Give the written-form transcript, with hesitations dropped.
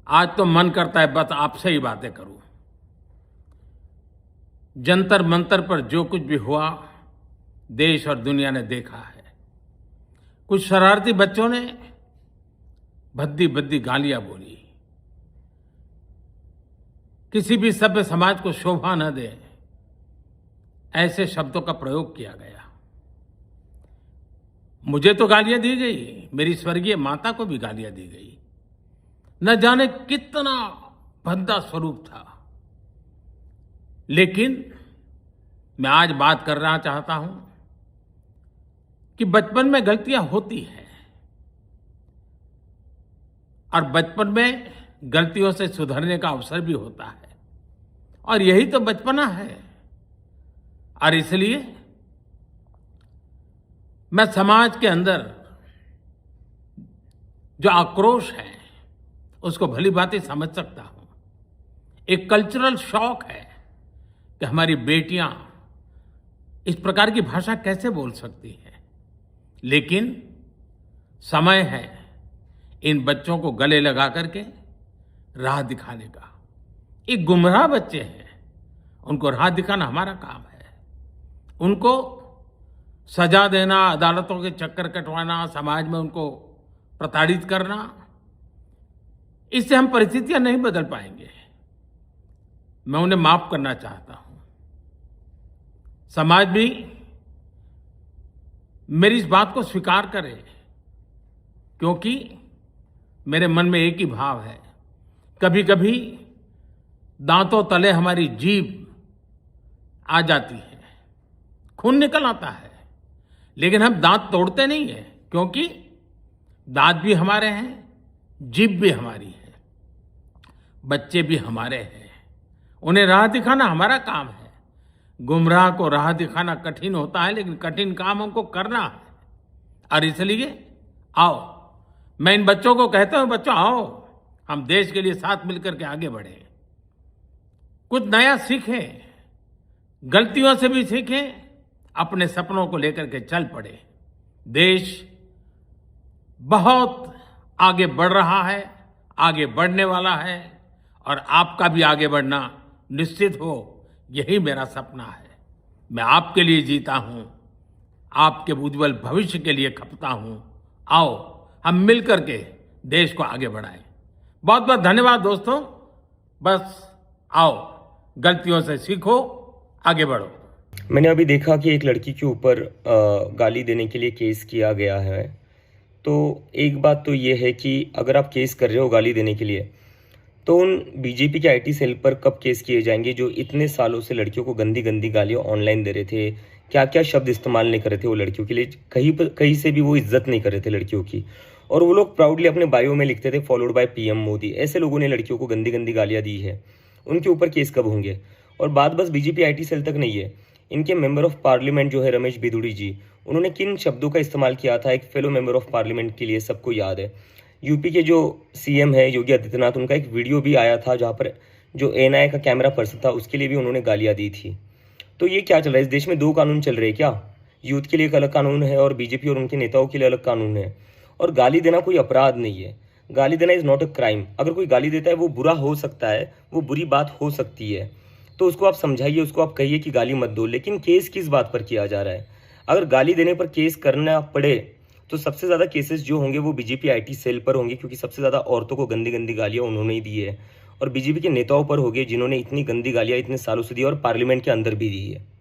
आज तो मन करता है बस आपसे ही बातें करूं। जंतर मंतर पर जो कुछ भी हुआ, देश और दुनिया ने देखा है। कुछ शरारती बच्चों ने भद्दी भद्दी गालियां बोली। किसी भी सभ्य समाज को शोभा न दे ऐसे शब्दों का प्रयोग किया गया। मुझे तो गालियां दी गई, मेरी स्वर्गीय माता को भी गालियां दी गई। न जाने कितना भद्दा स्वरूप था। लेकिन मैं आज बात करना चाहता हूं कि बचपन में गलतियां होती हैं और बचपन में गलतियों से सुधरने का अवसर भी होता है, और यही तो बचपना है। और इसलिए मैं समाज के अंदर जो आक्रोश है उसको भली भांति समझ सकता हूं। एक कल्चरल शॉक है कि हमारी बेटियां इस प्रकार की भाषा कैसे बोल सकती हैं। लेकिन समय है इन बच्चों को गले लगा करके राह दिखाने का। ये गुमराह बच्चे हैं, उनको राह दिखाना हमारा काम है। उनको सजा देना, अदालतों के चक्कर कटवाना, समाज में उनको प्रताड़ित करना, इससे हम परिस्थितियां नहीं बदल पाएंगे। मैं उन्हें माफ करना चाहता हूं। समाज भी मेरी इस बात को स्वीकार करे, क्योंकि मेरे मन में एक ही भाव है। कभी कभी दांतों तले हमारी जीभ आ जाती है, खून निकल आता है, लेकिन हम दांत तोड़ते नहीं है, क्योंकि दांत भी हमारे हैं, जीभ भी हमारी है, बच्चे भी हमारे हैं। उन्हें राह दिखाना हमारा काम है। गुमराह को राह दिखाना कठिन होता है, लेकिन कठिन काम हमको करना है। और इसलिए आओ, मैं इन बच्चों को कहता हूं, बच्चों आओ, हम देश के लिए साथ मिलकर के आगे बढ़े, कुछ नया सीखें, गलतियों से भी सीखें, अपने सपनों को लेकर के चल पड़े। देश बहुत आगे बढ़ रहा है, आगे बढ़ने वाला है, और आपका भी आगे बढ़ना निश्चित हो, यही मेरा सपना है। मैं आपके लिए जीता हूं, आपके उज्जवल भविष्य के लिए खपता हूं। आओ हम मिलकर के देश को आगे बढ़ाएं। बहुत बहुत धन्यवाद दोस्तों। बस आओ, गलतियों से सीखो, आगे बढ़ो। मैंने अभी देखा कि एक लड़की के ऊपर गाली देने के लिए केस किया गया है। तो एक बात तो ये है कि अगर आप केस कर रहे हो गाली देने के लिए, तो उन बीजेपी के आईटी सेल पर कब केस किए जाएंगे जो इतने सालों से लड़कियों को गंदी गंदी गालियां ऑनलाइन दे रहे थे। क्या क्या शब्द इस्तेमाल नहीं कर रहे थे वो लड़कियों के लिए, कहीं से भी वो इज्जत नहीं कर रहे थे लड़कियों की। और वो लोग प्राउडली अपने बायो में लिखते थे फॉलोड बाय पीएम मोदी। ऐसे लोगों ने लड़कियों को गंदी गंदी गालियां दी है, उनके ऊपर केस कब होंगे। और बात बस बीजेपी आईटी सेल तक नहीं है, इनके मेंबर ऑफ पार्लियामेंट जो है रमेश बिधूड़ी जी, उन्होंने किन शब्दों का इस्तेमाल किया था एक फेलो मेंबर ऑफ पार्लियामेंट के लिए सबको याद है। यूपी के जो सीएम है योगी आदित्यनाथ, उनका एक वीडियो भी आया था जहाँ पर जो एएनआई का कैमरा पर्सन था उसके लिए भी उन्होंने गालियाँ दी थी। तो ये क्या चल रहा है, इस देश में दो कानून चल रहे हैं क्या? यूथ के लिए एक अलग कानून है और बीजेपी और उनके नेताओं के लिए अलग कानून है। और गाली देना कोई अपराध नहीं है, गाली देना इज नॉट अ क्राइम। अगर कोई गाली देता है वो बुरा हो सकता है, वो बुरी बात हो सकती है, तो उसको आप समझाइए, उसको आप कहिए कि गाली मत दो। लेकिन केस किस बात पर किया जा रहा है? अगर गाली देने पर केस करना पड़े तो सबसे ज़्यादा केसेस जो होंगे वो बीजेपी आईटी सेल पर होंगे, क्योंकि सबसे ज़्यादा औरतों को गंदी गंदी गालियाँ उन्होंने ही दी है। और बीजेपी के नेताओं पर होंगे जिन्होंने इतनी गंदी गालियाँ इतने सालों से दी और पार्लियामेंट के अंदर भी दी है।